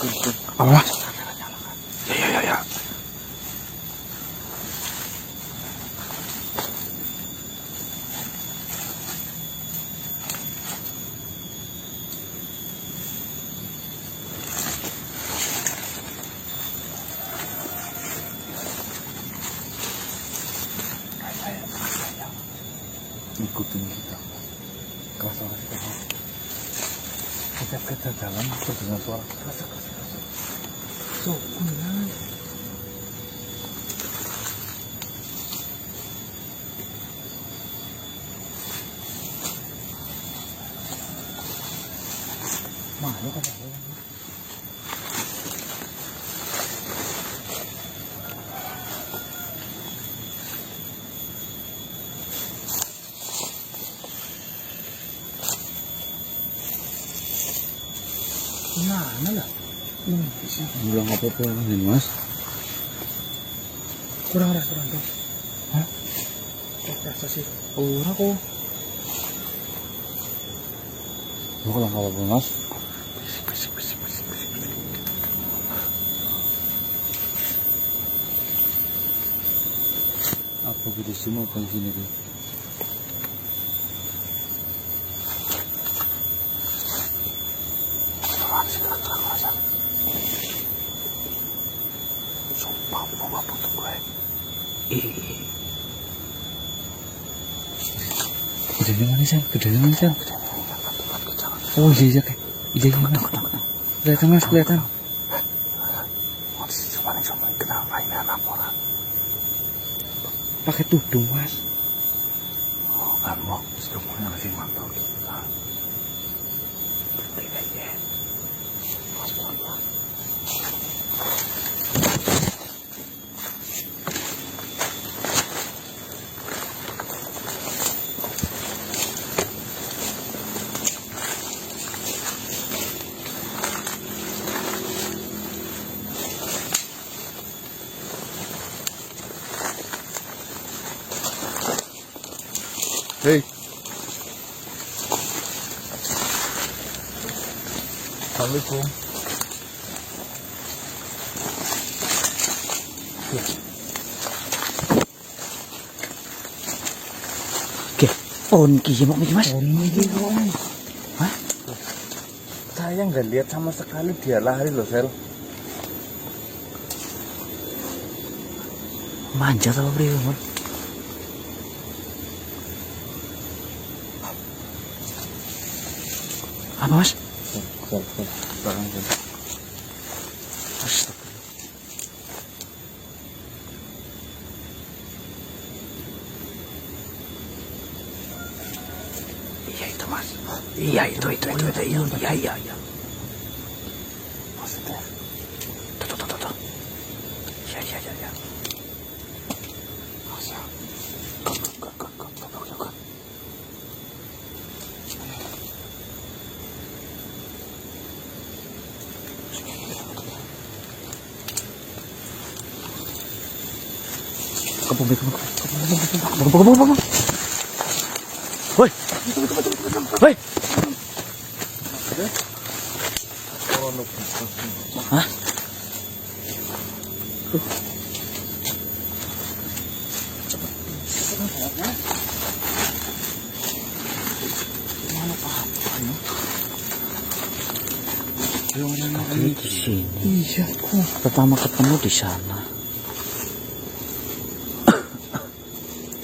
Apa? Ya. Ikutin kita. Kerasa setiap kita jalan terdengar suara kerasa. So, benar. Mana kan? Mana lah? Bilang apa-apa ini mas? Kurang dong. Hah? Rasa sih. Kurang kok. Lu kalau nggak apa-apa mas? Bisik. Apa gitu semua kan sini tuh? Sumpah, mau butuh gue. Gedenya mana sih? Oh iya kayak. Iya. Kelihatan mas, kelihatan. Cuma kenapa ini anak orang? Pakai tudung mas. Oh, emang semuanya masih mantap kita. Iya. Mas pelan-pelan. Hei. Assalamualaikum. Oke, on ki mau mas? Hah? Saya nggak lihat sama sekali dia lari loh, Sel. Manjat apa bro? Apa mas? Belakang. Iya itu mas. Iya itu. Iya. Maksudnya? Tuh. Iya. Masya. Gak. Kamu. Woi. Hah? Di sini. Iya. Pertama ketemu di sana.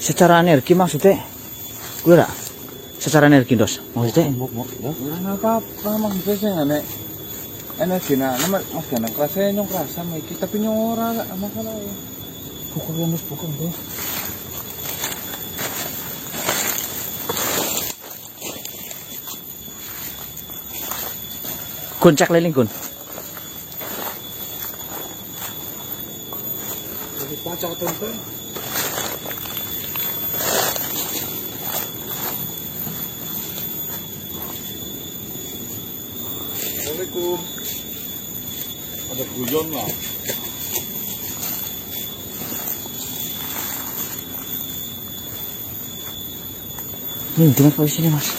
Secara energi maksudnya, gue lah. Secara energi dos, maksudnya. Apa maksudnya sih nggak energi nama mas gana kerasa kerasa miki tapi nyora gak masalah ya. Bukan dos. Kun cek keliling kun. Jadi pacak tuh. Assalamualaikum. Ada guyon lah. Di mas posisinya mas.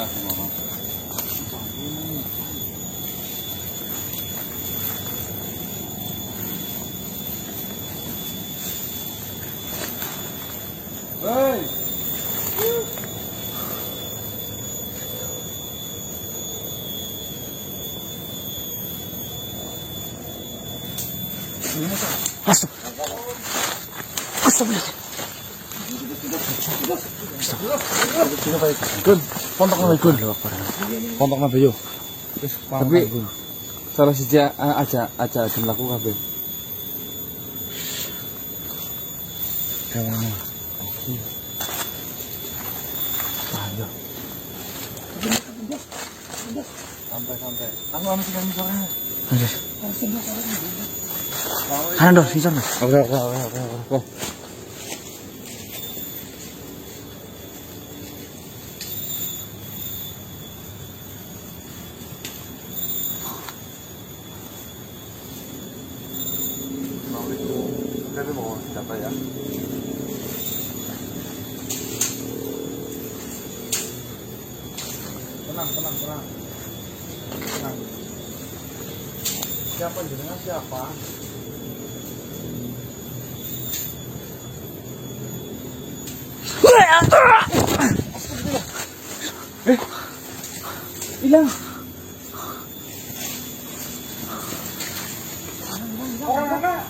sama Mas. Hei. Kun, pontok na kun. Pontok na bayo. Tapi salah siji aja laku kabeh. Kawan. Oke. Ayo. Santai. Aku anu sing misalnya. Kanan dong, sini sana. Oke. Tapi mau siapa ya? Tenang. Siapa jenengan siapa? Hilang. Orang mana?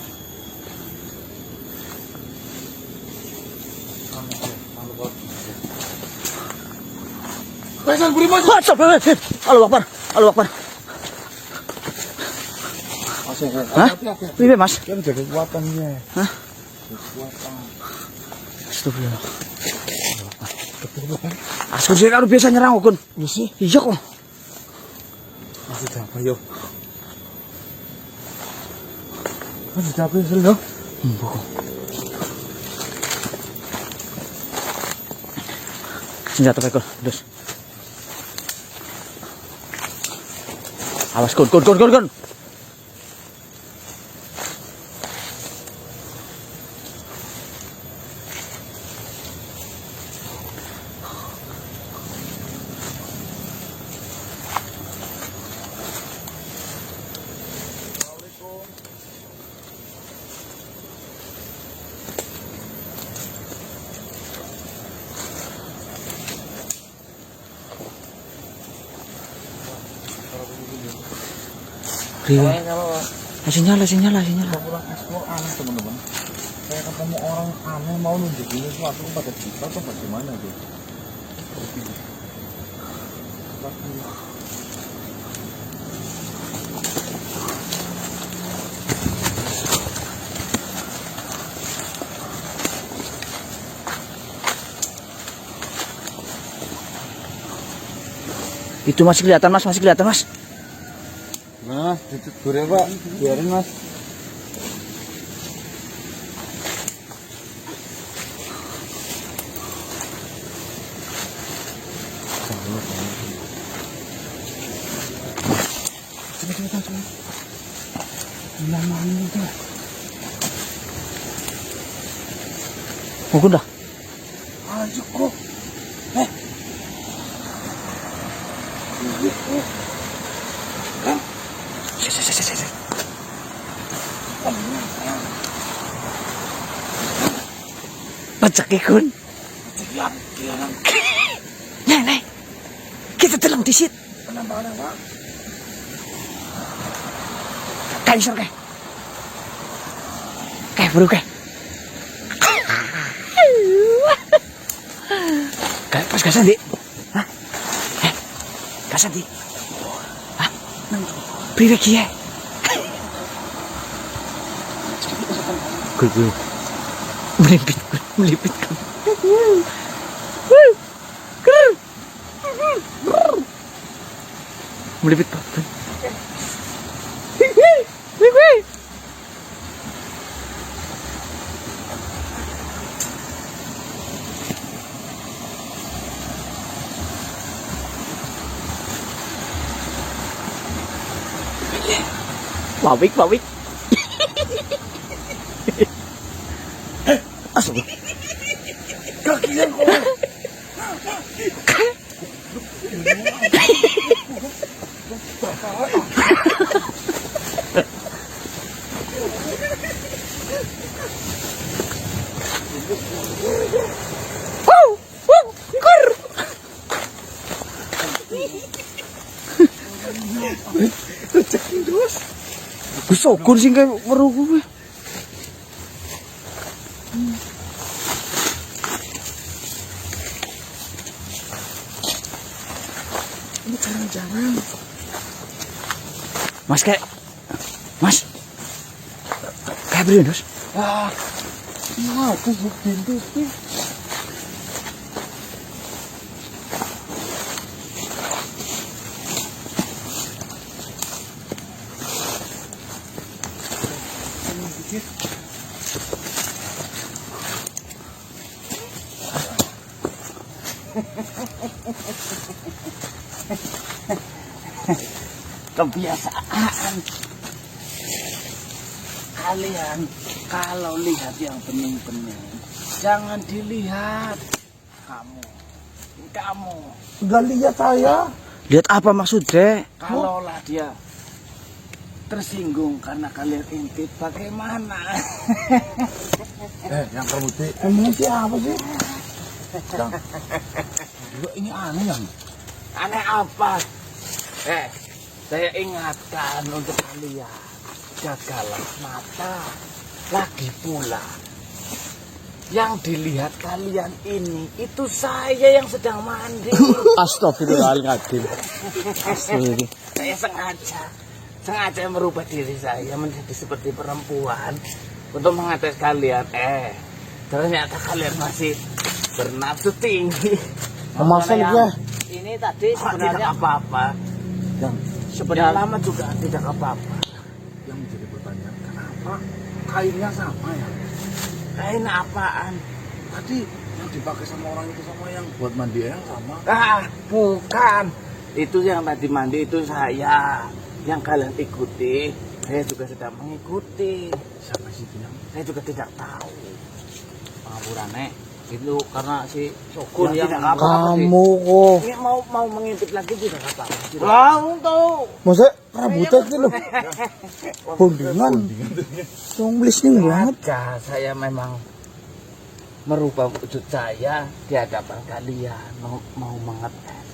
Faisal beri mas. Allah Akbar. Hah? Ini mas. Kan jadi kekuatannya. Hah? Kekuatan. Astagfirullah. Asal sih kalau biasa nyerang Kun. Iya kok. Masih apa yo? Masih capek sih lo? Bukan. Senjata pekor, terus. Awas Kun. Sinyala. Pulang ekspor aneh teman-teman. Saya ketemu orang aneh mau nunjukin sesuatu pada kita atau bagaimana tuh? Itu masih kelihatan mas. Gimana mas? Ditutur ya pak? Biarin mas. Coba. Lama juga. Mungkin dah. Ayo kok. Bacak Kun. Nih. Kita telang di sit. Kenapa? Kaisar bro. Kayak pas gasan di. Hah? Gasan di. Hah? Priwe kiye. Gue. Melipit. Melipit banget. Pawik. Asal. Kaki yang kau. Gusokur sing kaya weruh kuwi. Ini jarang-jarang. Mas kayak Mas. Kayak beri dos. Ah, aku pintu sih. Kebiasaan kalian kalau lihat yang bening-bening jangan dilihat. Kamu Enggak lihat saya. Lihat apa maksudnya? kalaulah dia tersinggung karena kalian intip bagaimana? Yang terbukti. Emang siapa sih? Yang juga ini aneh yang. Aneh apa? Saya ingatkan untuk kalian, jagalah mata. Lagi pula yang dilihat kalian ini itu saya yang sedang mandi. Astagfirullahaladzim. Saya sengaja merubah diri saya menjadi seperti perempuan untuk mengates kalian. Ternyata kalian masih bernafsu tinggi. Masa Yang dia? ini tadi sebenarnya tidak apa-apa. Yang Sebenarnya lama juga tidak apa-apa. yang menjadi pertanyaan, kenapa kainnya sama ya? Kain apaan? Tadi yang dipakai sama orang itu sama yang buat mandi yang sama. Bukan. Itu yang tadi mandi itu saya. Yang kalian ikuti, saya juga sedang mengikuti. Siapa sih itu yang? Saya juga tidak tahu. Pengapurannya itu karena si Sokun Ya, yang tidak apa-apa sih. Kamu kok. Ini mau mengintip lagi tidak apa-apa. Tahu tahu. Masa rambutnya gitu loh. Pundingan. Yang listening banget. Sengaja saya memang merubah wujud saya di hadapan kalian. Mau mengetes.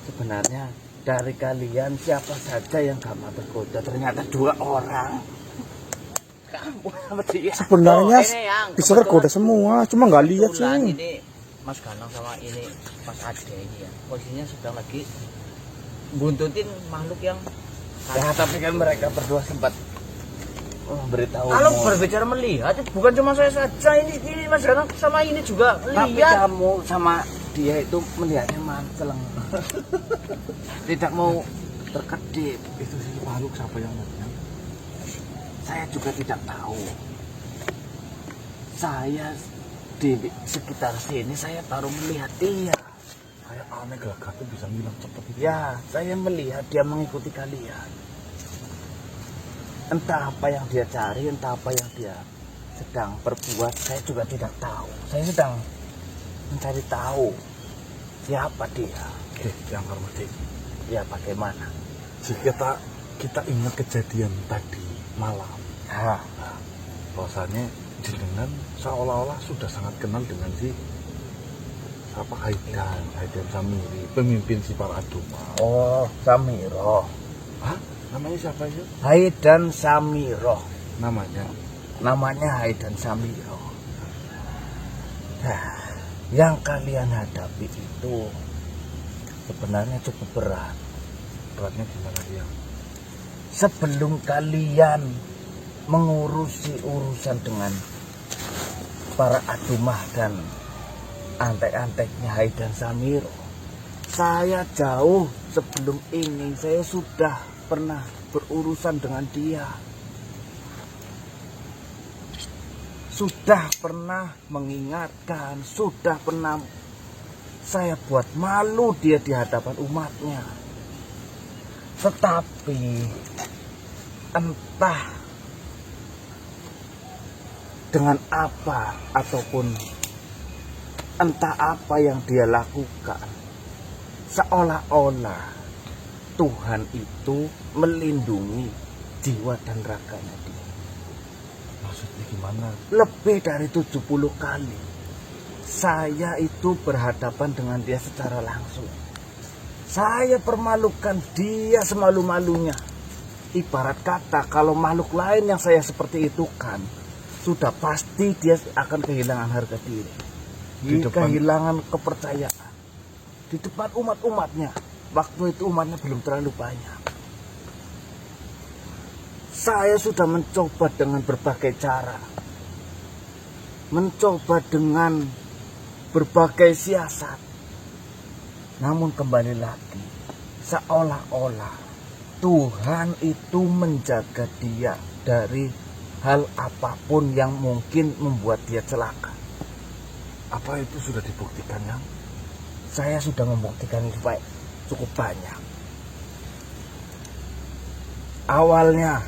Sebenarnya dari kalian siapa saja yang gampang tergoda? Ternyata 2 orang. Kamu sama dia. Sebenarnya ini yang bisa tergoda semua, cuma nggak lihat kebetulan sih. ini Mas Ganang sama ini Mas Ade ini ya. Posisinya sedang lagi buntutin makhluk yang ya, tapi kan mereka berdua sempat memberitahu. Kalau berbicara melihat, bukan cuma saya saja, ini Mas Ganang sama ini juga Tapi lihat. Kamu sama dia itu melihatnya manteleng. Tidak mau terkedip. Itu sih makhluk siapa yang melihat? Saya juga tidak tahu. Saya di sekitar sini saya baru melihat dia. Kayak aneh gagak tuh bisa ngilang cepet itu. Ya, saya melihat dia mengikuti kalian. Entah apa yang dia cari, entah apa yang dia sedang perbuat, saya juga tidak tahu. Saya sedang mencari tahu siapa dia. Oke, yang hormati. Ya, bagaimana? Jika kita ingat kejadian tadi malam, bahwasanya jenengan seolah-olah sudah sangat kenal dengan si apa Haidan Samiri, pemimpin si para Aduma. Oh, Samiro. Hah? Namanya siapa itu? Haidan Samiro. Namanya Namanya Haidan Samiro. Nah, yang kalian hadapi itu sebenarnya cukup berat. beratnya gimana dia? Sebelum kalian mengurusi urusan dengan para Adumah dan antek-anteknya Haidan Samiro, saya jauh sebelum ini saya sudah pernah berurusan dengan dia. Sudah pernah mengingatkan, sudah pernah saya buat malu dia di hadapan umatnya. Tetapi entah dengan apa ataupun entah apa yang dia lakukan, seolah-olah Tuhan itu melindungi jiwa dan raganya dia. Maksudnya gimana? Lebih dari 70 kali saya itu berhadapan dengan dia secara langsung. Saya permalukan dia semalu-malunya. Ibarat kata kalau makhluk lain yang saya seperti itu kan, sudah pasti dia akan kehilangan harga diri, kehilangan kepercayaan di depan umat-umatnya. Waktu itu umatnya belum terlalu banyak. Saya sudah mencoba dengan berbagai cara, mencoba dengan berbagai siasat. Namun kembali lagi, seolah-olah Tuhan itu menjaga dia dari hal apapun yang mungkin membuat dia celaka. Apa itu sudah dibuktikan, Yang? Saya sudah membuktikan itu cukup banyak. Awalnya,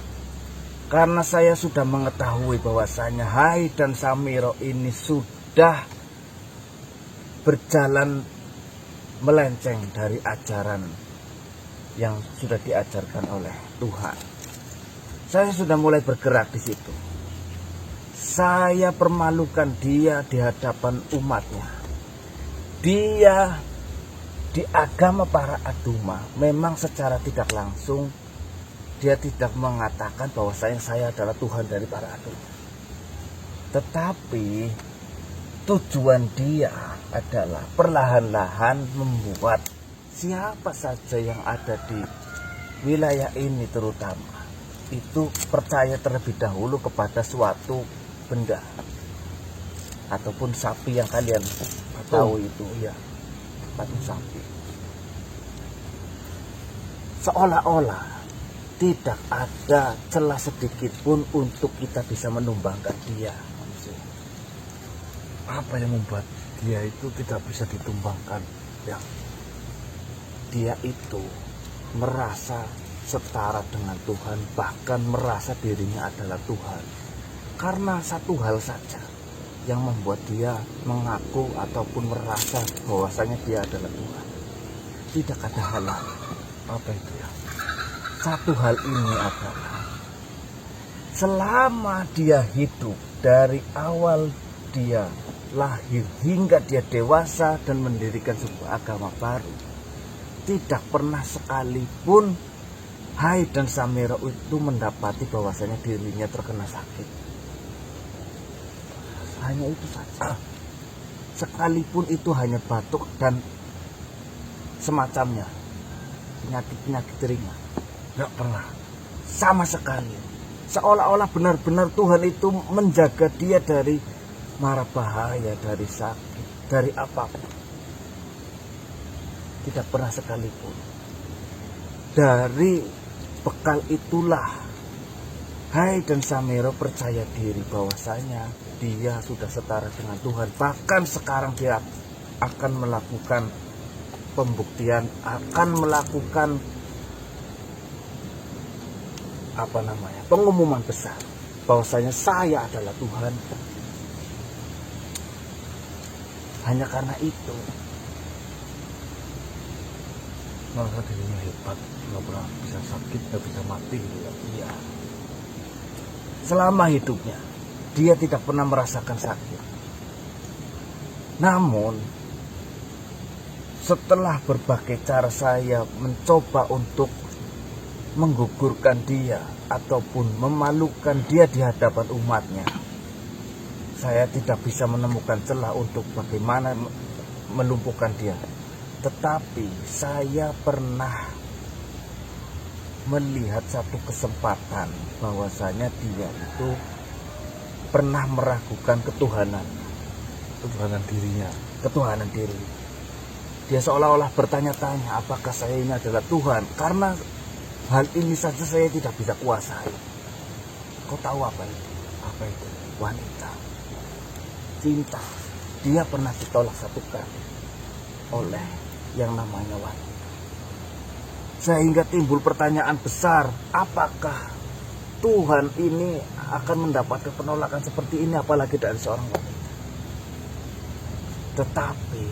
karena saya sudah mengetahui bahwasanya Hai dan Samiro ini sudah berjalan melenceng dari ajaran yang sudah diajarkan oleh Tuhan. Saya sudah mulai bergerak di situ. Saya permalukan dia di hadapan umatnya. Dia di agama para Aduma memang secara tidak langsung dia tidak mengatakan bahwa saya adalah Tuhan dari para Aduma. Tetapi tujuan dia adalah perlahan-lahan membuat siapa saja yang ada di wilayah ini terutama itu percaya terlebih dahulu kepada suatu benda ataupun sapi yang kalian tahu itu, ya, patung sapi. Seolah-olah tidak ada celah sedikit pun untuk kita bisa menumbangkan dia. Apa yang membuat dia itu tidak bisa ditumbangkan, Yang? Dia itu merasa setara dengan Tuhan, bahkan merasa dirinya adalah Tuhan. Karena satu hal saja yang membuat dia mengaku ataupun merasa bahwasanya dia adalah Tuhan. Tidak ada hal lain. Apa itu, Yang? Satu hal ini adalah selama dia hidup dari awal dia lahir hingga dia dewasa dan mendirikan sebuah agama baru, tidak pernah sekalipun Hai dan Samiro itu mendapati bahwasanya dirinya terkena sakit. Hanya itu saja. Sekalipun itu hanya batuk dan semacamnya, penyakit-penyakit ringan. Nggak pernah. Sama sekali. Seolah-olah benar-benar Tuhan itu menjaga dia dari mara bahaya, dari sakit, dari apapun. Tidak pernah sekalipun. Dari bekal itulah Hai dan Samiro percaya diri bahwasanya dia sudah setara dengan Tuhan. Bahkan sekarang dia akan melakukan pembuktian, akan melakukan pengumuman besar bahwasanya saya adalah Tuhan. Hanya karena itu Merasa dirinya hebat, nggak pernah bisa sakit, nggak bisa mati, gitu ya. iya, selama hidupnya dia tidak pernah merasakan sakit. Namun setelah berbagai cara saya mencoba untuk menggugurkan dia ataupun memalukan dia di hadapan umatnya, saya tidak bisa menemukan celah untuk bagaimana melumpuhkan dia. Tetapi saya pernah melihat satu kesempatan bahwasanya dia itu pernah meragukan ketuhanan dirinya. Ketuhanan diri. Dia seolah-olah bertanya-tanya apakah saya ini adalah Tuhan. Karena hal ini saja saya tidak bisa kuasai. Kau tahu apa itu? Apa itu? Wanita. Cinta. Dia pernah ditolak satu kali oleh yang namanya wanita. Sehingga timbul pertanyaan besar, apakah Tuhan ini akan mendapatkan penolakan seperti ini apalagi dari seorang wanita. Tetapi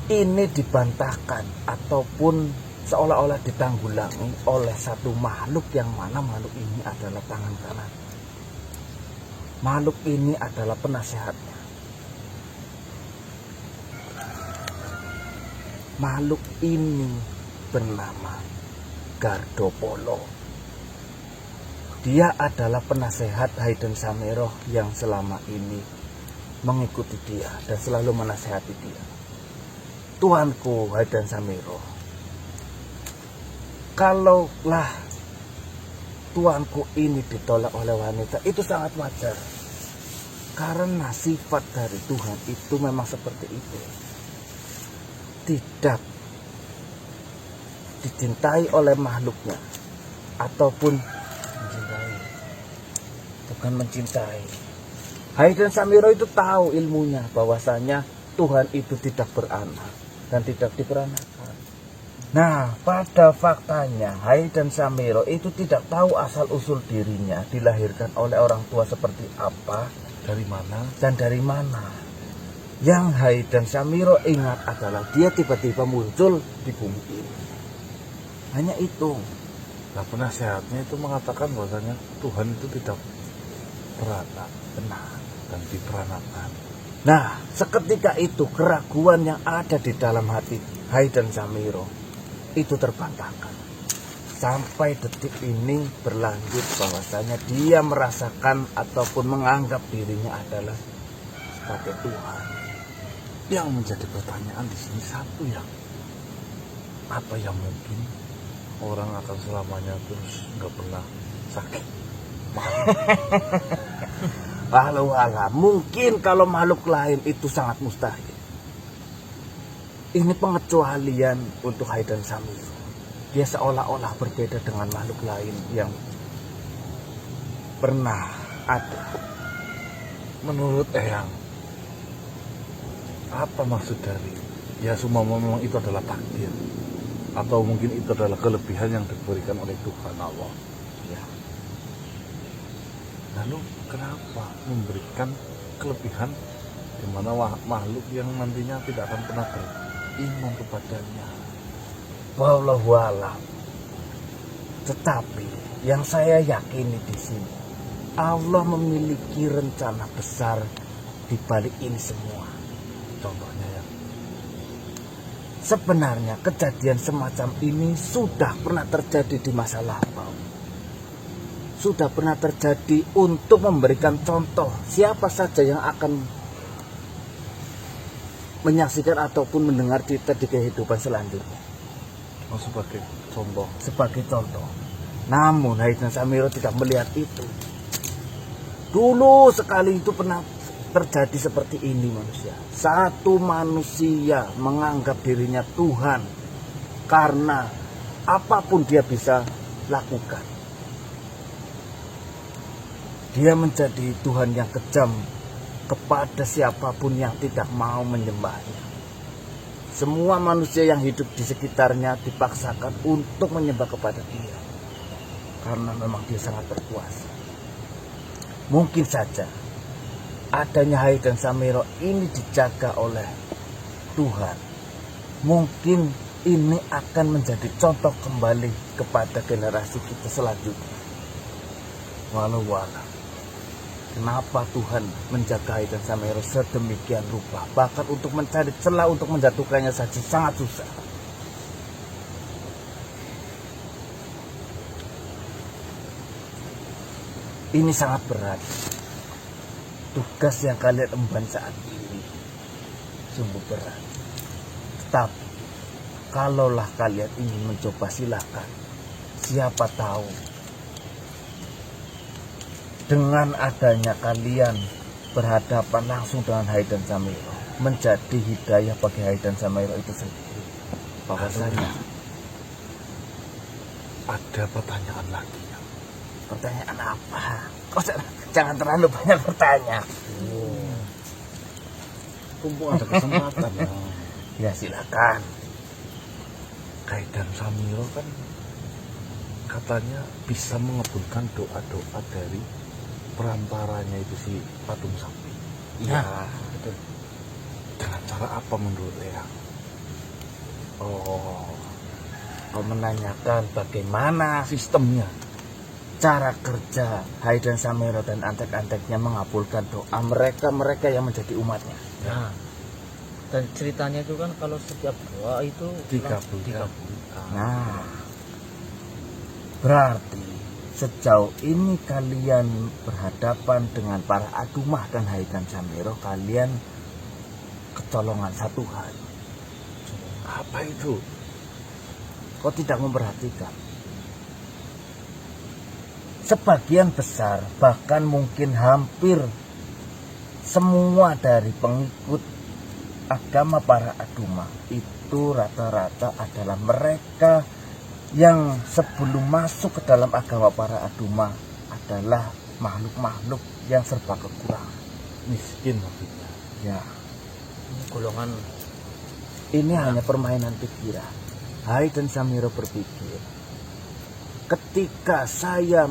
ini dibantahkan ataupun seolah-olah ditanggulangi oleh satu makhluk yang mana makhluk ini adalah tangan kanan. Makhluk ini adalah penasehatnya. Makhluk ini bernama Gardopolo. Dia adalah penasehat Hayden Samiro yang selama ini mengikuti dia dan selalu menasehati dia. Tuanku Hayden Samiro, kalaulah tuanku ini ditolak oleh wanita, itu sangat wajar. Karena sifat dari Tuhan itu memang seperti itu. Tidak dicintai oleh makhluknya ataupun mencintai, bukan mencintai. Hayden Samiro itu tahu ilmunya bahwasanya Tuhan itu tidak beranak dan tidak diperanakan. Nah, pada faktanya Hayden Samiro itu tidak tahu asal usul dirinya dilahirkan oleh orang tua seperti apa, Dari mana? dan dari mana. Yang Hayden Samiro ingat adalah dia tiba-tiba muncul di bumi ini. Hanya itu. Nah, penasehatnya itu mengatakan bahwasanya Tuhan itu tidak beranak, Benar. dan diperanakan. Nah, seketika itu keraguan yang ada di dalam hati Hayden Samiro itu terbantahkan. Sampai detik ini berlanjut bahwasanya dia merasakan ataupun menganggap dirinya adalah sebagai Tuhan. Yang menjadi pertanyaan di sini satu ya, apa yang mungkin orang akan selamanya terus nggak pernah sakit? Walau mungkin kalau makhluk lain itu sangat mustahil. Ini pengecualian untuk Hayden Samiro. Dia seolah-olah berbeda dengan makhluk lain yang pernah ada. Menurut Eyang, apa maksud dari ya semua memang itu adalah takdir, atau mungkin itu adalah kelebihan yang diberikan oleh Tuhan Allah? Ya. Lalu kenapa memberikan kelebihan di mana makhluk yang nantinya tidak akan pernah beriman kepadanya? Wallahu a'lam. Tetapi yang saya yakini di sini, Allah memiliki rencana besar di balik ini semua. Contohnya ya, Sebenarnya kejadian semacam ini sudah pernah terjadi di masa lampau. Sudah pernah terjadi untuk memberikan contoh siapa saja yang akan menyaksikan ataupun mendengar cerita di kehidupan selanjutnya. sebagai contoh. Sebagai contoh. Namun Hayden Samiro tidak melihat itu. Dulu sekali itu pernah terjadi seperti ini manusia. Satu manusia menganggap dirinya Tuhan karena apapun dia bisa lakukan. Dia menjadi Tuhan yang kejam kepada siapapun yang tidak mau menyembahnya. Semua manusia yang hidup di sekitarnya dipaksakan untuk menyembah kepada dia. Karena memang dia sangat berkuasa. Mungkin saja adanya Hayden Samiro ini dijaga oleh Tuhan. Mungkin ini akan menjadi contoh kembali kepada generasi kita selanjutnya. Walau kenapa Tuhan menjaga Hayden Samiro sedemikian rupa, bahkan untuk mencari celah untuk menjatuhkannya saja sangat susah. Ini sangat berat. Tugas yang kalian emban saat ini sungguh berat. Tetapi kalaulah kalian ingin mencoba, silakan. Siapa tahu dengan adanya kalian berhadapan langsung dengan Hayden Samiro menjadi hidayah bagi Hayden Samiro itu sendiri. Bahwasanya Ada pertanyaan lagi ya. pertanyaan apa? Kau jangan terlalu banyak bertanya. Mumpung ada kesempatan ya. Ya silakan. Hayden Samiro kan katanya bisa mengabulkan doa-doa dari perantaranya itu si patung sapi. Iya, betul. Dengan cara apa menurut Eyang? Oh, Kau menanyakan bagaimana sistemnya, cara kerja Hai dan Samiro dan antek-anteknya mengabulkan doa mereka yang menjadi umatnya. Nah, dan ceritanya itu kan kalau setiap doa itu dikabulkan. Nah, berarti sejauh ini kalian berhadapan dengan para Adumah dan Hai dan Samiro, kalian kecolongan satu hal. Apa itu? Kau tidak memperhatikan. Sebagian besar, bahkan mungkin hampir semua dari pengikut agama para Adumah itu rata-rata adalah mereka yang sebelum masuk ke dalam agama para Adumah adalah makhluk-makhluk yang serba kekurangan. Miskin maksudnya. Ya, golongan ini hanya permainan pikiran. Hai dan Samiro berpikir, ketika saya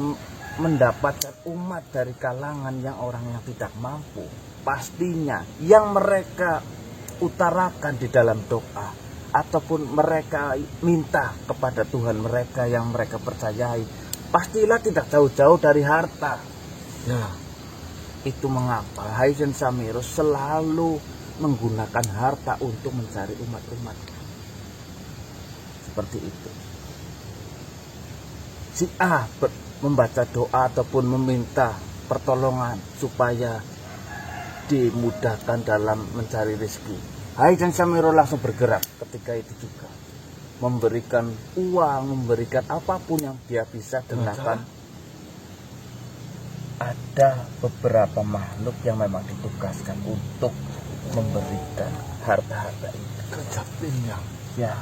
mendapatkan umat dari kalangan yang orang yang tidak mampu, pastinya yang mereka utarakan di dalam doa ataupun mereka minta kepada Tuhan mereka yang mereka percayai, pastilah tidak jauh-jauh dari harta. Ya, Itu mengapa Hai dan Samiro selalu menggunakan harta untuk mencari umat-umat. Seperti itu. Si A membaca doa ataupun meminta pertolongan supaya dimudahkan dalam mencari rezeki. Hai dan Samiro langsung bergerak ketika itu juga, memberikan uang, memberikan apapun yang dia bisa dengarkan. Ada beberapa makhluk yang memang ditugaskan untuk memberikan harta-harta itu. kerja timnya. Ya,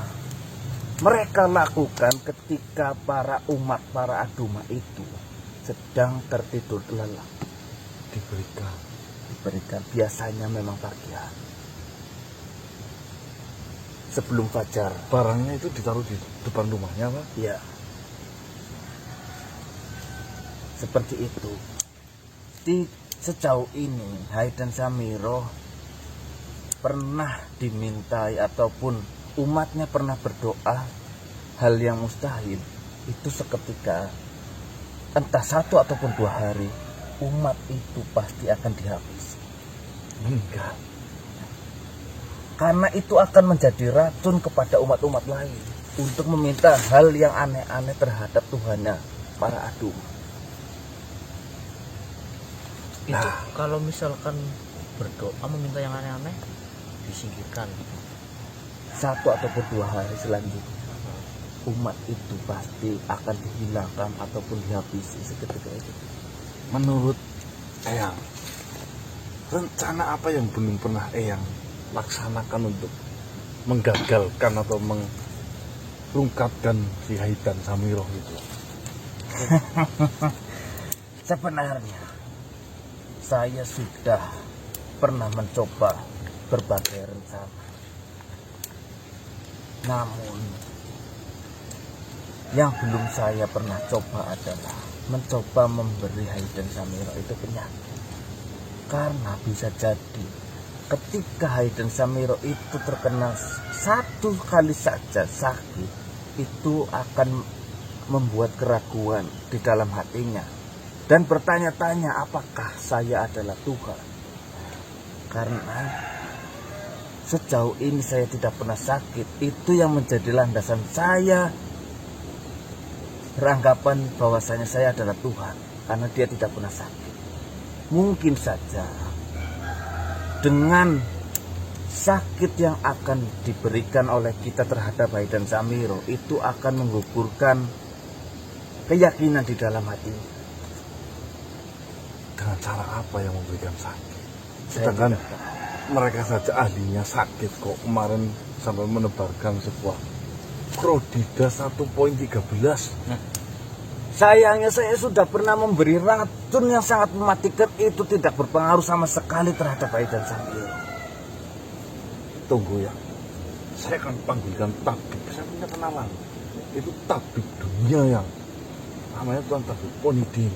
mereka lakukan ketika para umat, para Adumah itu sedang tertidur lelap. Diberikan biasanya memang pagi hari. Sebelum fajar. Barangnya itu ditaruh di depan rumahnya, Pak. Ya, seperti itu. Sejauh ini Hai dan Samiro pernah dimintai ataupun umatnya pernah berdoa hal yang mustahil, itu seketika, entah 1 ataupun 2 hari, umat itu pasti akan dihabisi. Meninggal. Karena itu akan menjadi racun kepada umat-umat lain untuk meminta hal yang aneh-aneh terhadap Tuhannya para Adumah. itu kalau misalkan berdoa meminta yang aneh-aneh disingkirkan. 1 ataupun 2 hari selanjutnya umat itu pasti akan dihilangkan ataupun dihabisi seketika itu. Menurut Eyang, rencana apa yang belum pernah Eyang laksanakan untuk menggagalkan atau merungkapkan si Hai dan Samiro itu? Sebenarnya saya sudah pernah mencoba berbagai rencana. Namun yang belum saya pernah coba adalah mencoba memberi Hai dan Samiro itu penyakit. Karena bisa jadi ketika Hai dan Samiro itu terkena 1 kali saja sakit, itu akan membuat keraguan di dalam hatinya dan bertanya-tanya apakah saya adalah Tuhan. Karena sejauh ini saya tidak pernah sakit, itu yang menjadi landasan saya beranggapan bahwasanya saya adalah Tuhan, karena dia tidak pernah sakit. Mungkin saja dengan sakit yang akan diberikan oleh kita terhadap Hai dan Samiro itu akan menggugurkan keyakinan di dalam hati. Dengan cara apa yang memberikan sakit? Saya Sedangkan tidak tahu. mereka saja ahlinya sakit kok. Kemarin sampai menebarkan sebuah Prodida 1.13. Sayangnya saya sudah pernah memberi racun yang sangat mematikan, itu tidak berpengaruh sama sekali terhadap Hai dan Samiro. Tunggu ya, saya akan panggilkan tabib. Saya punya kenalan, itu tabib dunia yang namanya Tuan Tabib Ponidin.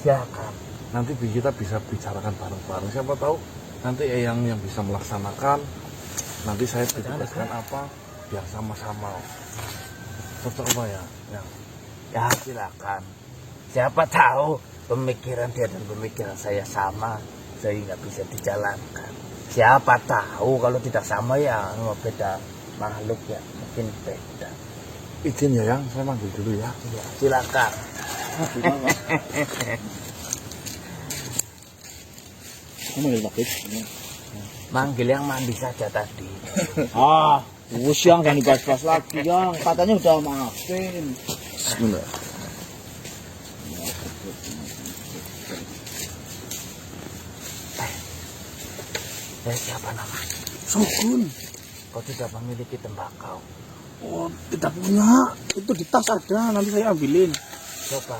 Silakan. Nanti kita bisa bicarakan bareng-bareng. Siapa tahu nanti Eyang yang bisa melaksanakan. Nanti saya ditugaskan apa, biar sama-sama cocok apa ya? Ya silakan. Siapa tahu pemikiran dia dan pemikiran saya sama sehingga bisa dijalankan. Siapa tahu kalau tidak sama ya beda makhluk ya mungkin beda. Izin ya yang, saya manggil dulu ya. Ya, silakan. Kamu manggil Pak. Manggil yang mandi saja tadi. Ah, yang jangan dibahas-bahas lagi yang katanya udah maafin. Bismillah. Siapa nama? Sukun. Kau tidak memiliki tembakau. Oh, tidak punya. Itu di tas ada, nanti saya ambilin. Coba.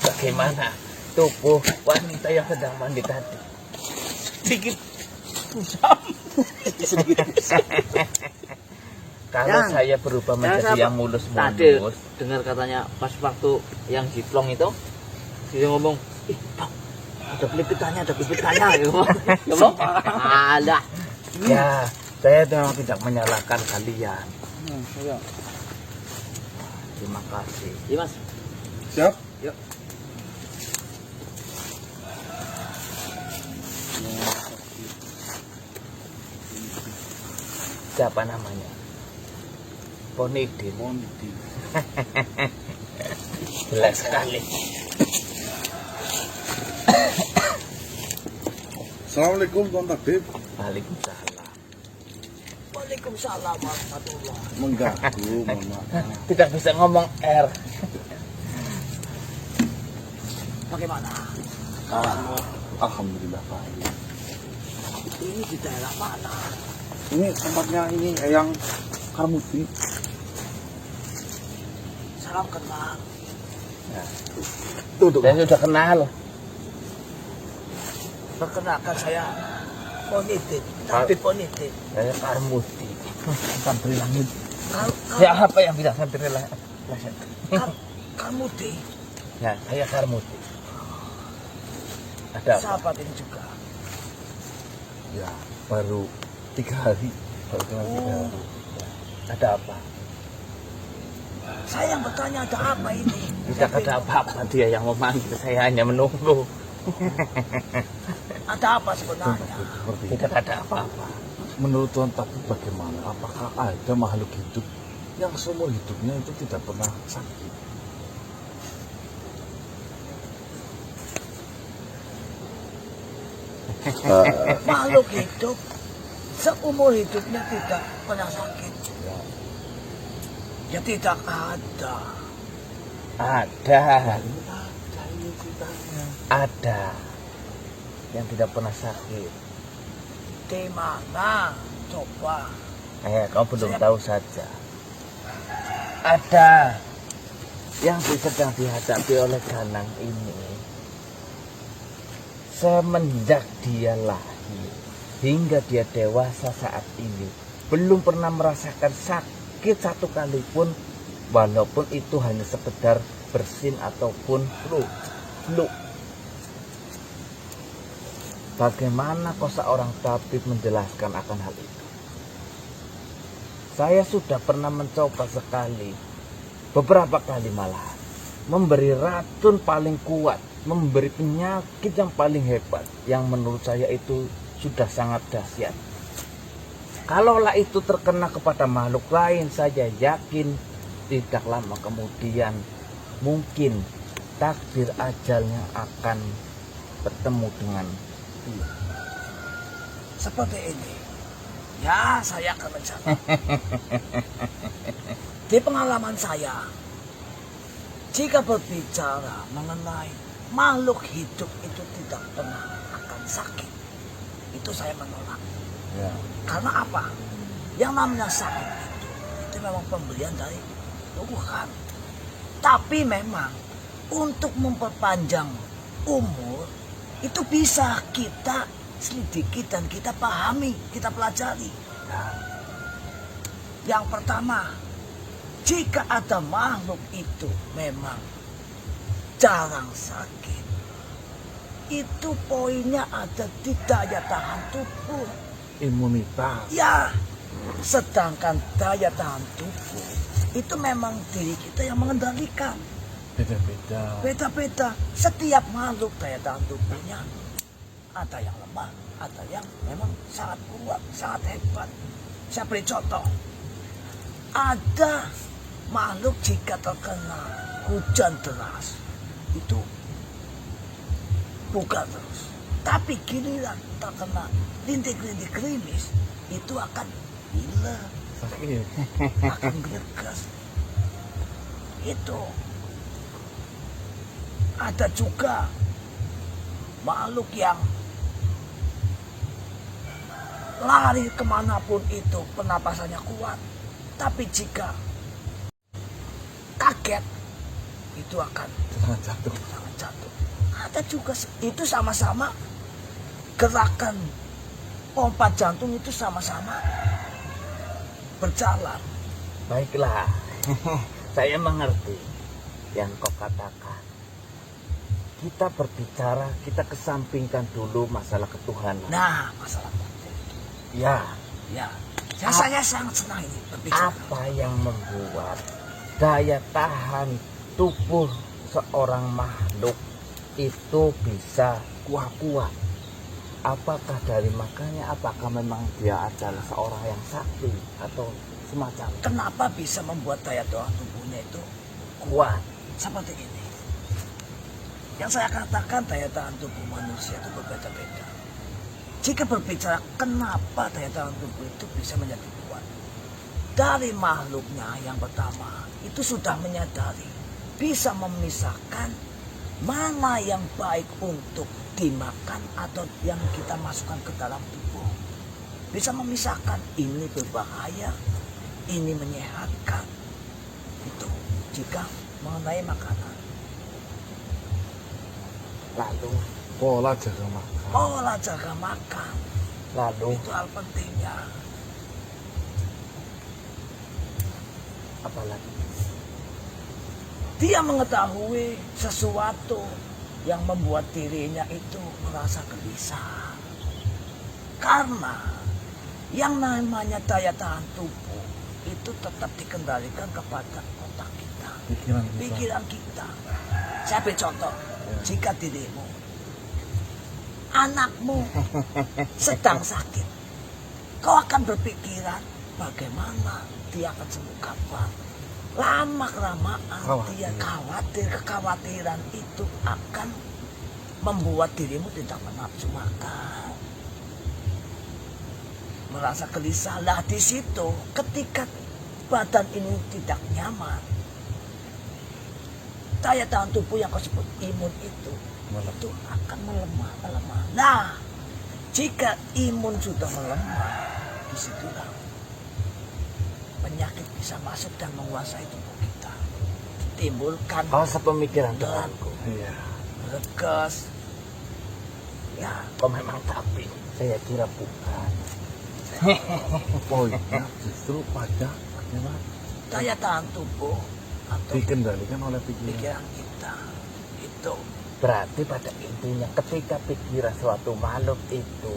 Bagaimana tubuh wanita yang sedang mandi tadi? Sedikit Kalau Yang- saya berubah menjadi Tadi yang mulus-mulus, dengar katanya pas waktu yang jiplong itu dia ngomong, ih Bang, ada pelipitannya ya ngomong. Ngomong, alah. ya saya memang tidak menyalahkan kalian. Terima kasih. Iya Mas. Siap? Yuk. Siapa namanya? Ponidin. Jelas sekali. Assalamualaikum Tuan Tabib. Waalaikumsalam. Waalaikumsalam warahmatullahi. Mengganggu, mohon maaf. Tidak bisa ngomong R. Bagaimana? Alhamdulillah baik. Ini di daerah mana? Ini tempatnya ini yang Karmuti. Salam kenal. Duduk. Saya sudah kenal. Perkenalkan saya Ponidin, Tabib Ponidin. Saya Karmuti. Santri langit. Ya apa yang bilang santri lah? Kamu di Ya, saya Karmuti. Ada apa? sahabat ini juga. Ya, baru 3 hari. Baru kenal 3 hari. Ada apa? Saya yang bertanya ada apa ini? Tidak ada apa-apa, dia yang memanggil, saya hanya menunggu. Ada apa sebenarnya? Seperti itu. Tidak ada apa-apa. Menurut Tuan Tabib bagaimana? Apakah ada makhluk hidup yang seumur hidupnya itu tidak pernah sakit? Makhluk hidup seumur hidupnya tidak pernah sakit. Ya tidak ada. Ada. Ada. Yang tidak pernah sakit. Di mana? Coba. Kau belum tahu saja. Ada. Yang sedang dihadapi oleh Ganang ini. Semenjak dia lahir hingga dia dewasa saat ini belum pernah merasakan sakit satu kali pun, walaupun itu hanya sekedar bersin ataupun flu. Bagaimana kok seorang tabib menjelaskan akan hal itu? Saya sudah pernah mencoba sekali, beberapa kali malah, memberi racun paling kuat, memberi penyakit yang paling hebat, yang menurut saya itu sudah sangat dahsyat. Kalaulah itu terkena kepada makhluk lain, saya yakin tidak lama kemudian mungkin takdir ajalnya akan bertemu dengan dia. Seperti ini. Ya, saya akan mencatat. Di pengalaman saya, jika berbicara mengenai makhluk hidup itu tidak pernah akan sakit, itu saya menolak. Ya. Karena apa? Yang namanya sakit itu memang pemberian dari Tuhan. Tapi memang untuk memperpanjang umur itu bisa kita selidiki dan kita pahami, kita pelajari. Yang pertama, jika ada makhluk itu memang jarang sakit, itu poinnya ada di daya tahan tubuh. Imunitas. Ya, sedangkan daya tahan tubuh itu memang diri kita yang mengendalikan. Beda-beda. Beda-beda. Setiap makhluk daya tahan tubuhnya ada yang lemah, ada yang memang sangat kuat, sangat hebat. Saya beri contoh. Ada makhluk jika terkena hujan deras itu buka terus. Tapi giliran terkena rintik-rintik gerimis itu akan hilang, Sakit. akan bergegas. Itu ada juga makhluk yang lari kemanapun itu penapasannya kuat, tapi jika kaget itu akan Jangan jatuh. sangat jatuh. Ada juga itu sama-sama gerakan pompa jantung itu sama-sama berjalan. Baiklah, saya mengerti yang kau katakan. Kita berbicara, kita kesampingkan dulu masalah ketuhanan. Nah, masalah penting. Ya, Ya, saya sangat senang ini berbicara. apa yang membuat daya tahan tubuh seorang makhluk itu bisa kuat-kuat? Apakah dari makanya, apakah memang dia adalah seorang yang sakti atau semacam Kenapa bisa membuat daya tahan tubuhnya itu kuat? seperti ini? Yang saya katakan daya tahan tubuh manusia itu berbeda-beda. Jika berbicara kenapa daya tahan tubuh itu bisa menjadi kuat, dari makhluknya yang pertama itu sudah menyadari bisa memisahkan mana yang baik untuk dimakan atau yang kita masukkan ke dalam tubuh. Bisa memisahkan ini berbahaya, ini menyehatkan. Itu jika mengenai makanan. Lalu, Pola jaga makan. Pola jaga makan lalu itu hal pentingnya. apalagi? Dia mengetahui sesuatu yang membuat dirinya itu merasa gelisah. Karena yang namanya daya tahan tubuh itu tetap dikendalikan kepada otak kita, Pikiran kita. pikiran kita. Saya beri contoh, jika dirimu, anakmu sedang sakit, kau akan berpikiran bagaimana dia akan sembuh kapan. Lama-kelamaan dia khawatir, kekhawatiran itu akan membuat dirimu tidak menafsu makan, merasa gelisah. Lah di situ ketika badan ini tidak nyaman, daya tahan tubuh yang kau sebut imun itu akan melemah. Nah, jika imun sudah melemah, disitulah penyakit bisa masuk dan menguasai tubuh kita. Timbulkan Kau sepemikiran denganku. Iya. regas. Ya, Kau memang tapi, saya kira bukan. Poinnya justru pada bagaimana daya tahan tubuh atau dikendalikan oleh pikiran. pikiran kita itu. Berarti pada intinya ketika pikiran suatu makhluk itu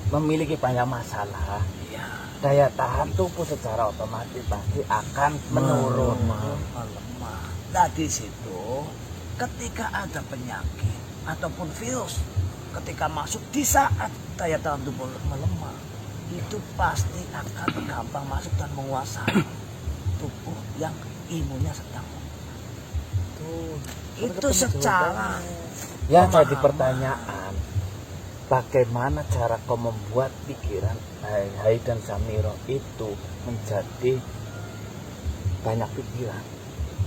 memiliki banyak masalah, Ya, daya tahan tubuh secara otomatis pasti akan menurun. melemah. Nah di situ ketika ada penyakit ataupun virus ketika masuk di saat daya tahan tubuh melemah, itu pasti akan gampang masuk dan menguasai tubuh yang imunnya sedang itu secara Ya jadi pemahaman. pertanyaan, bagaimana cara kau membuat pikiran Hai dan Samiro itu menjadi banyak pikiran?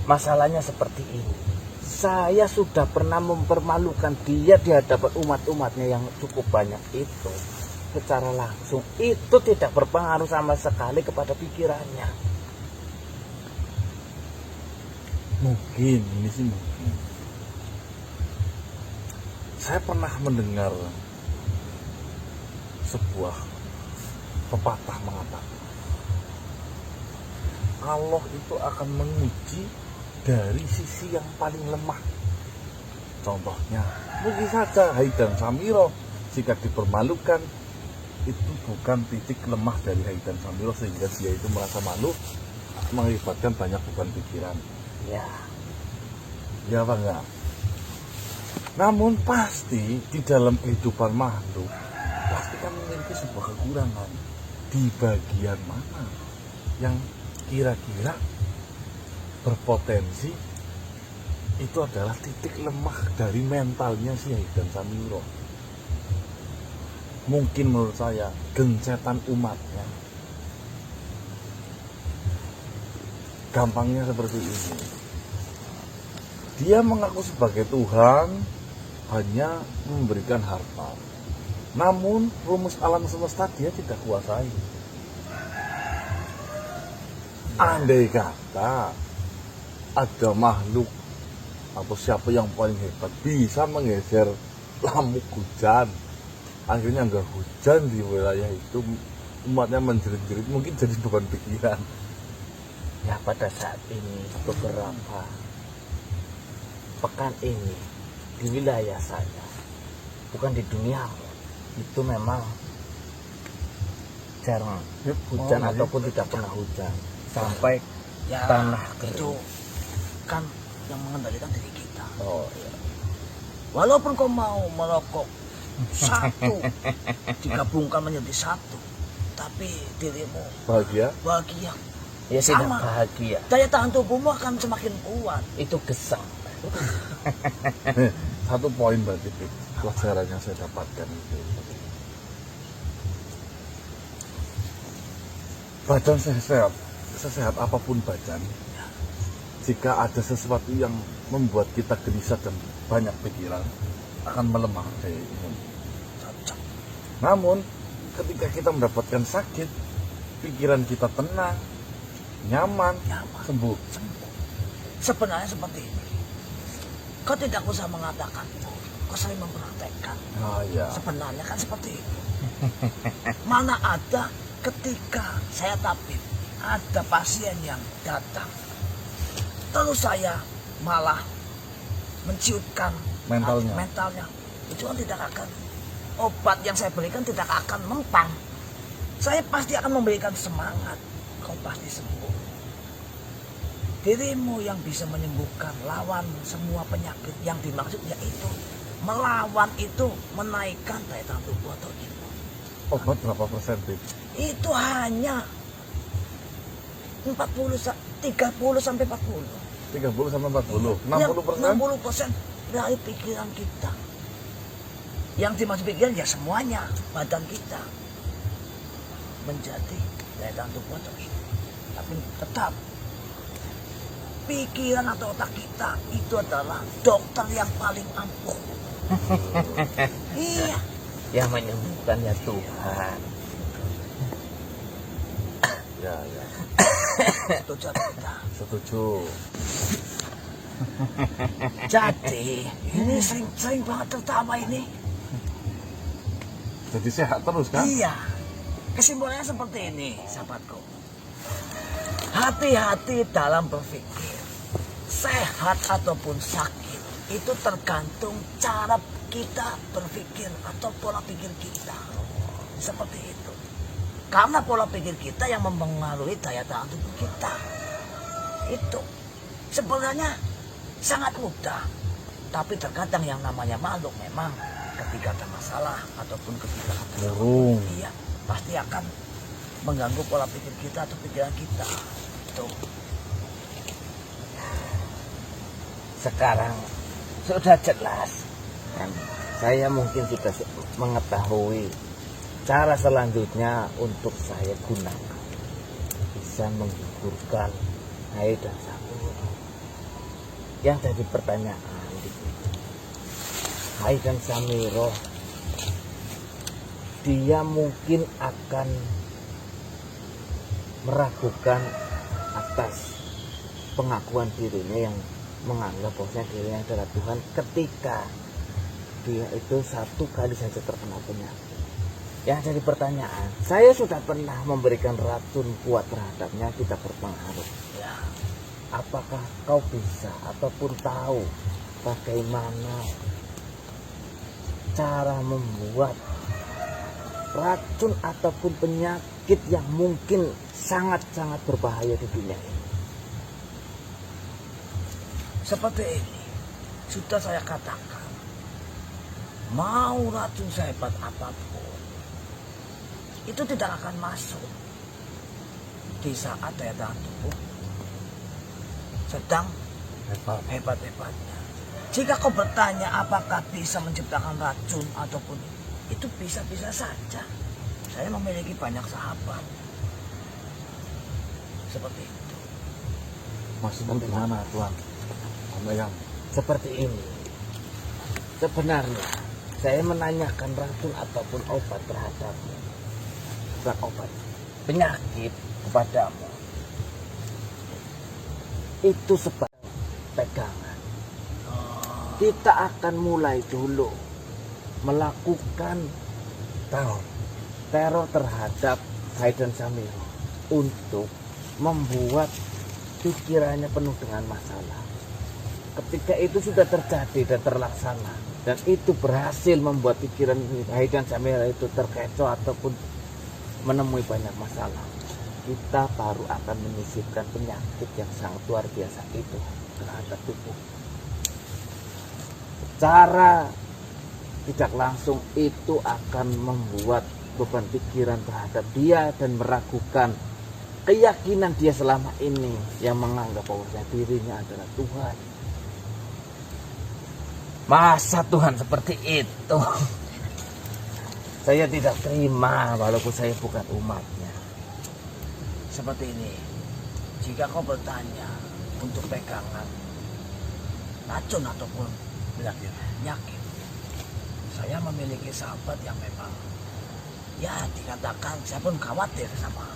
Masalahnya seperti ini. Saya sudah pernah mempermalukan dia di hadapan umat-umatnya yang cukup banyak itu. Secara langsung itu tidak berpengaruh sama sekali kepada pikirannya. Mungkin, ini sih mungkin. Saya pernah mendengar sebuah pepatah mengatakan Allah itu akan menguji dari sisi yang paling lemah. Contohnya, mungkin saja Hai dan Samiro jika dipermalukan itu bukan titik lemah dari Hai dan Samiro sehingga dia itu merasa malu mengakibatkan banyak beban pikiran. Ya, Ya apa enggak? Namun pasti di dalam kehidupan makhluk pasti kan memiliki sebuah kekurangan. Di bagian mana yang kira-kira berpotensi itu adalah titik lemah dari mentalnya si Hai dan Samiro. Mungkin menurut saya gencetan umatnya. Gampangnya seperti ini. Dia mengaku sebagai Tuhan hanya memberikan harta. Namun rumus alam semesta dia tidak kuasai. Andai kata ada makhluk atau siapa yang paling hebat bisa menggeser lamuk hujan, akhirnya nggak hujan di wilayah itu, umatnya menjerit-jerit, mungkin jadi beban pikiran. ya pada saat ini beberapa pekan ini di wilayah saya, bukan di dunia, itu memang jarang hujan ataupun tidak pernah hujan sampai Ya, tanah itu kering. kan yang mengendalikan diri kita. Oh ya. Walaupun kau mau merokok satu, digabungkan menjadi satu, tapi dirimu Bahagia? bahagia. Ya tidak Sama. bahagia. Daya tahan tubuhmu akan semakin kuat. Itu gesang. Satu poin berarti Pip, pelajaran yang saya dapatkan itu. Badan sesehat apapun badan, jika ada sesuatu yang membuat kita gelisah dan banyak pikiran, akan melemah daya imun. Cocok. Namun, ketika kita mendapatkan sakit, pikiran kita tenang, nyaman, Nyaman. sembuh. Sebenarnya seperti ini. Kau tidak usah mengatakan, kau sering mempraktekkan. Ah ya, Sebenarnya kan seperti itu. Mana ada ketika saya tabib, ada pasien yang datang, terus saya malah menciutkan Mentalnya. itu kan tidak akan, obat yang saya berikan tidak akan mempan. Saya pasti akan memberikan semangat, kau pasti sembuh. Dirimu yang bisa menyembuhkan, lawan semua penyakit yang dimaksud, yaitu melawan itu menaikkan daya tahan tubuh atau imun. obat berapa persen Pip? Itu hanya 30 sampai 40. 30 sampai 40, Ya, 60%? 60% dari pikiran kita. Yang dimaksud pikiran ya semuanya, badan kita menjadi daya tahan tubuh atau imun. Tapi tetap pikiran atau otak kita itu adalah dokter yang paling ampuh. Iya, Yang menyembuhkan ya Tuhan. Ya, ya. setuju atau tidak? Setuju. Jadi ini sering banget tertawa ini. Jadi sehat terus kan? Iya, kesimpulannya seperti ini, sahabatku. Hati-hati dalam berpikir. Sehat ataupun sakit itu tergantung cara kita berpikir atau pola pikir kita. Seperti itu. Karena pola pikir kita yang mempengaruhi daya tahan tubuh kita. Itu sebenarnya sangat mudah. Tapi terkadang yang namanya makhluk memang ketika ada masalah ataupun ketika ada Murung. iya, pasti akan mengganggu pola pikir kita atau pikiran kita. Tuh. Sekarang sudah jelas kan, saya mungkin sudah mengetahui cara selanjutnya untuk saya gunakan bisa menghiburkan Hai dan Samiro. Yang jadi pertanyaan di sini, Hai dan Samiro, dia mungkin akan meragukan atas pengakuan dirinya yang menganggap bahwasanya dirinya adalah Tuhan ketika dia itu satu kali saja terkena penyakit. Yang jadi pertanyaan, saya sudah pernah memberikan racun kuat terhadapnya, tidak berpengaruh. Ya, Apakah kau bisa ataupun tahu bagaimana cara membuat racun ataupun penyakit yang mungkin sangat-sangat berbahaya di dunia ini. Seperti ini, sudah saya katakan, mau racun sehebat apapun, itu tidak akan masuk di saat daya tahan tubuh sedang hebat-hebatnya. Jika kau bertanya apakah bisa menciptakan racun ataupun itu bisa-bisa saja. Saya memiliki banyak sahabat seperti itu. Maksudnya gimana Tuan? Om Eyang. Seperti ini. Sebenarnya saya menanyakan racun ataupun obat terhadapmu, bukan obat, penyakit kepadamu. Itu sebagai pegangan. Kita akan mulai dulu melakukan teror terhadap Hai dan Samiro untuk membuat pikirannya penuh dengan masalah. Ketika itu sudah terjadi dan terlaksana, dan itu berhasil membuat pikiran Hai dan Samiro itu terkecoh ataupun menemui banyak masalah, kita baru akan menyisipkan penyakit yang sangat luar biasa itu terhadap tubuh. Secara tidak langsung itu akan membuat beban pikiran terhadap dia dan meragukan keyakinan dia selama ini yang menganggap bahwa dirinya adalah Tuhan. Masa Tuhan seperti itu? Saya tidak terima walaupun saya bukan umatnya. Seperti ini, jika kau bertanya untuk pegangan racun ataupun penyakit, saya memiliki sahabat yang memang ya dikatakan saya pun khawatir sama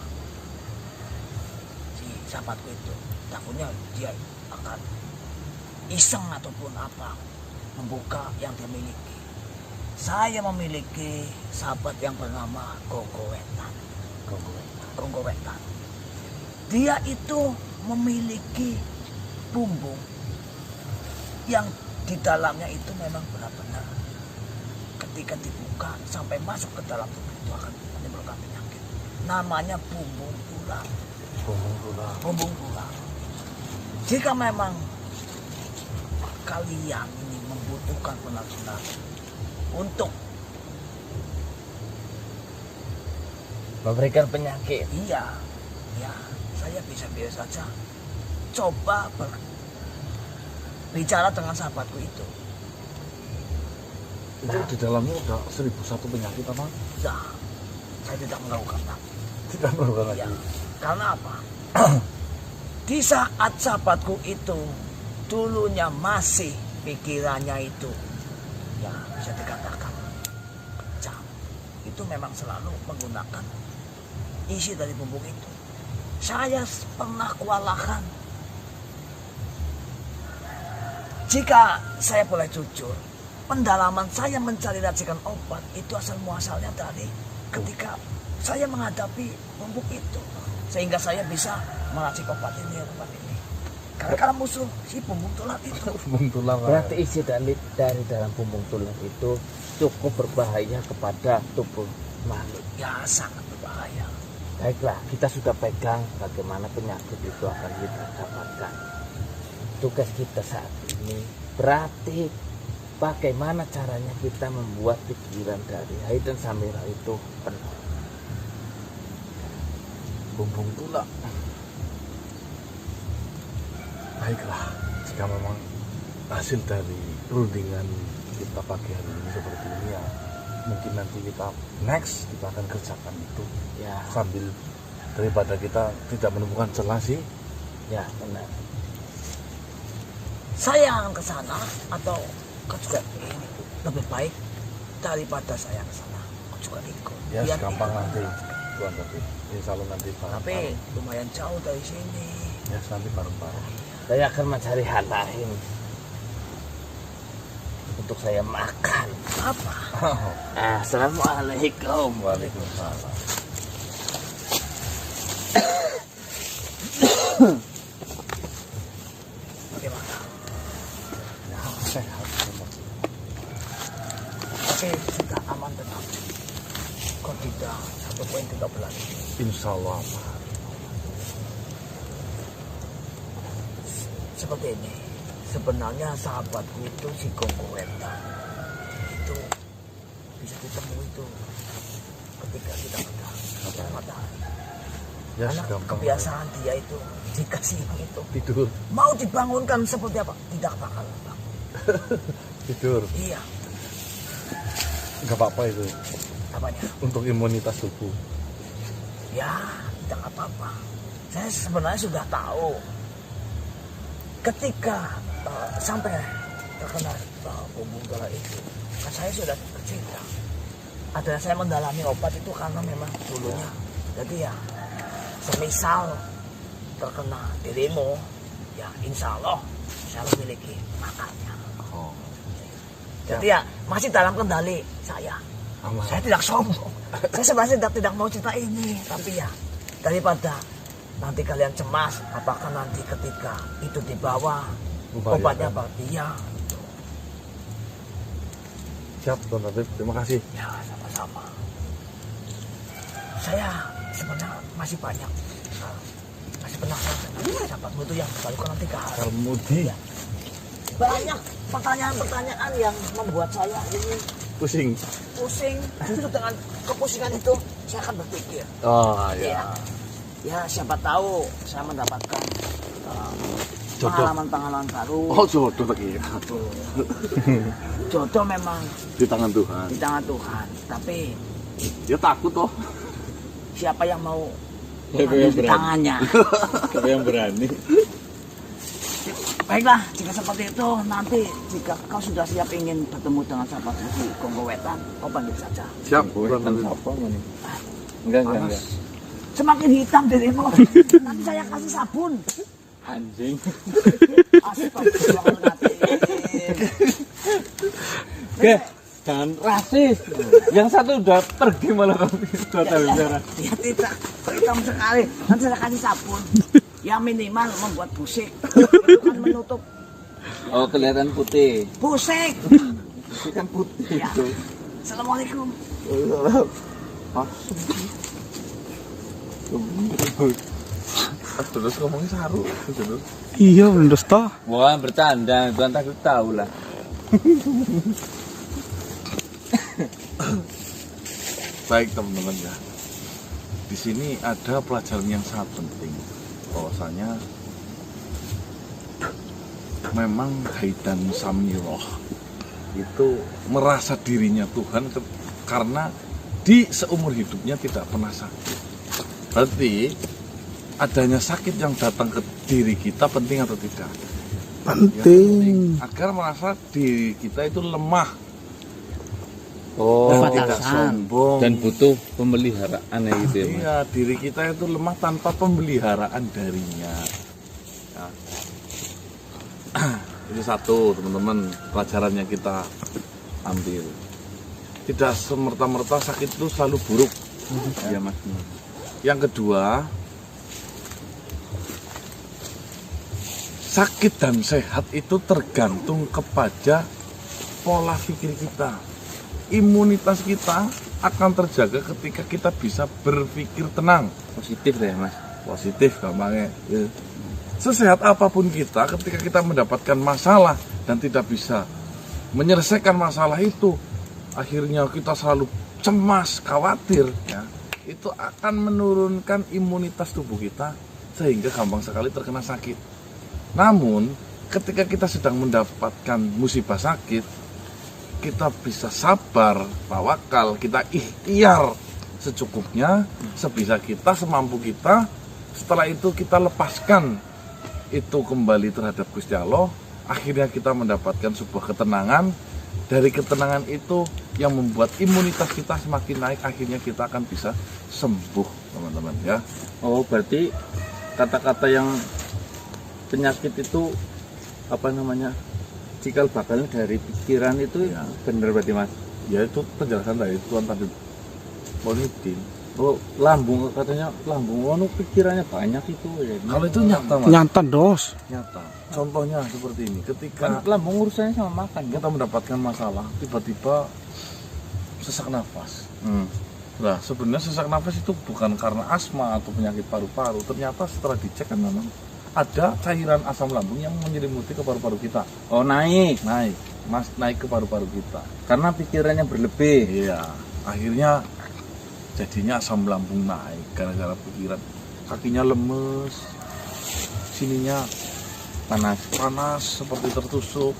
si sahabatku itu. Takutnya dia akan iseng ataupun apa membuka yang dia miliki. Saya memiliki sahabat yang bernama Gogowetan. Dia itu memiliki bumbung yang di dalamnya itu memang benar-benar ketika dibuka sampai masuk ke dalam tubuh itu akan menimbulkan penyakit. Namanya bumbung tulang. Jika memang kalian ini membutuhkan benar-benar untuk Memberikan penyakit. iya, saya bisa-bisa saja coba bicara dengan sahabatku itu. Itu di dalamnya udah 1001 penyakit apa? Nah, saya tidak melakukan lagi. Tidak melakukan lagi. Ya, karena apa? Di saat sahabatku itu dulunya masih pikirannya itu, ya bisa dikatakan jam, itu memang selalu menggunakan isi dari bumbung itu. Saya pernah kewalahan. Jika saya boleh jujur, pendalaman saya mencari racikan obat itu asal muasalnya dari ketika saya menghadapi bumbung itu, sehingga saya bisa meracik obat ini. Karena musuh si bumbung tulang itu. Bumbung tulang. Berarti isi dari dalam bumbung tulang itu cukup berbahaya kepada tubuh makhluk. Ya, sangat berbahaya. Baiklah, kita sudah pegang bagaimana penyakit itu akan kita dapatkan. Tugas kita saat ini berarti bagaimana caranya kita membuat pikiran dari Hai dan Samira itu penuh. Bumbung tulang. Baiklah, jika memang hasil dari rundingan kita pagi hari ini seperti ini ya, mungkin nanti kita next kita akan kerjakan itu Ya, sambil daripada kita tidak menemukan celah sih. ya benar. Saya akan ke sana atau kau juga ini lebih baik daripada saya ke sana. Kau juga ikut. Ya Biar gampang ikut. nanti Tuan, tapi insya Allah nanti Tapi lumayan jauh dari sini. ya nanti bareng-bareng. Saya akan mencari hal lain untuk saya makan. Apa? Assalamualaikum. Waalaikumsalam. Bagaimana? Ya, insya Allah aman. Seperti ini. Sebenarnya sahabatku itu si Kongko Wetan itu bisa ditemui itu ketika kita matahari. Ya, Karena segampang kebiasaan dia itu dikasih itu tidur. mau dibangunkan seperti apa tidak bakal bangun. Tidur. Iya, Nggak apa-apa itu apanya? untuk imunitas tubuh. Ya, tidak apa-apa. Saya sebenarnya sudah tahu ketika sampai terkena bumbung darah itu, kan saya sudah cerita. Ada saya mendalami obat itu karena memang dulunya. Jadi ya, semisal terkena dirimu, ya insya Allah saya memiliki makannya. Oh. Jadi ya masih dalam kendali saya. Aman. Saya tidak sombong. Saya sebenarnya tidak mau cerita ini, tapi ya daripada nanti kalian cemas, apakah nanti ketika itu dibawa Membahayakan. obatnya apa? Iya. Siap, Tuan Tabib. Terima kasih. Ya sama-sama. Saya sebenarnya masih banyak, masih penasaran dengan sahabatmu itu yang terluka nanti ke hati. Karmudi. Ya. Banyak pertanyaan-pertanyaan yang membuat saya ini Pusing. pusing. Justru dengan kepusingan itu saya akan berpikir. Oh Ya. Ya siapa tahu saya mendapatkan Jodoh. pengalaman-pengalaman baru. Oh, jodoh lagi. Jodoh memang Di tangan Tuhan. di tangan Tuhan, tapi Ya takut toh. siapa yang mau Siapa ambil yang di berani? tangannya? Siapa yang berani? Baiklah, jika seperti itu nanti jika kau sudah siap ingin bertemu dengan sahabat di Kongko Wetan, kau panggil saja. Siap, Gue Tuan kan Tabib. apa nih? Enggak. Semakin hitam dirimu, nanti saya kasih sabun. Anjing. Astagfirullahaladzim. Oke, jangan rasis. Yang satu udah pergi malah udah tahu bicara. Ya tidak, hitam sekali. Nanti saya kasih sabun. Yang minimal membuat busik. Itu kan menutup Oh, kelihatan putih. busik. Itu kan putih Ya. itu. Assalamualaikum. Terus ngomongnya saru. Terus. Iya, menurut toh. Wah, bercanda. Tuan takut tahu lah. Baik teman-teman ya. Di sini ada pelajaran yang sangat penting. Bahwasanya memang Haidan Samiroh itu merasa dirinya Tuhan karena di seumur hidupnya tidak pernah sakit. Berarti adanya sakit yang datang ke diri kita penting atau tidak? Ya, Penting. agar merasa diri kita itu lemah Oh, dan Batasan. tidak sombong. dan butuh pemeliharaan ya gitu ya, Mas. Iya, diri kita itu lemah tanpa pemeliharaan darinya. Ya. Ini satu, teman-teman, pelajaran yang kita ambil. Tidak semerta-merta sakit itu selalu buruk. Iya, Mas. Yang kedua, sakit dan sehat itu tergantung kepada pola pikir kita. Imunitas kita akan terjaga ketika kita bisa berpikir tenang, Positif deh, Mas. positif gampangnya. Ya. Sesehat apapun kita, ketika kita mendapatkan masalah dan tidak bisa menyelesaikan masalah itu, akhirnya kita selalu cemas, khawatir, ya, itu akan menurunkan imunitas tubuh kita sehingga gampang sekali terkena sakit. Namun, ketika kita sedang mendapatkan musibah sakit, kita bisa sabar, tawakal, kita ikhtiar secukupnya, sebisa kita, semampu kita. Setelah itu kita lepaskan itu kembali terhadap Gusti Allah. Akhirnya kita mendapatkan sebuah ketenangan. Dari ketenangan itu yang membuat imunitas kita semakin naik. Akhirnya kita akan bisa sembuh, teman-teman ya. Oh, berarti kata-kata yang penyakit itu apa namanya? Cikal bakalnya dari pikiran itu Ya. benar berarti, Mas. Ya itu penjelasan dari Tuan Tabib Polidin. Oh, lambung katanya lambung pikirannya banyak itu ya. Kalau itu nyata, Mas. Nyata dos. Nyata. Contohnya seperti ini. Ketika Kan lambung urusannya sama makan, kan? kita mendapatkan masalah, tiba-tiba sesak nafas. Nah, sebenarnya sesak nafas itu bukan karena asma atau penyakit paru-paru. Ternyata setelah dicek kan memang ada cairan asam lambung yang menyelimuti ke paru-paru kita. Oh, naik Naik ke paru-paru kita. karena pikirannya berlebih. Iya, akhirnya jadinya asam lambung naik gara-gara pikiran. Kakinya lemes, sininya panas seperti tertusuk.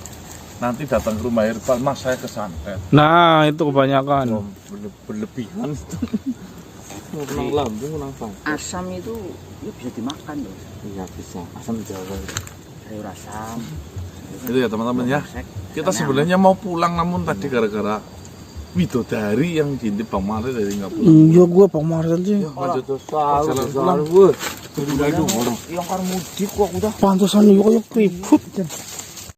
Nanti datang ke rumah herbal, Mas saya kesantet. Nah, itu kebanyakan. Berlebihan. Menang lambung, menang panas. Asam itu ya bisa dimakan loh. Iya bisa. Asam Jawa. Sayur asam. Itu ya teman-teman ya. Kita sebenarnya mau pulang namun tadi gara-gara widodari yang diintip Bang Maret dari nggak pulang. Iya, gue Bang Marcel sih. Lanjut terus selalu. pulang. Gue. Yang karmudi kok udah. Pantesan yuk kayak keribut.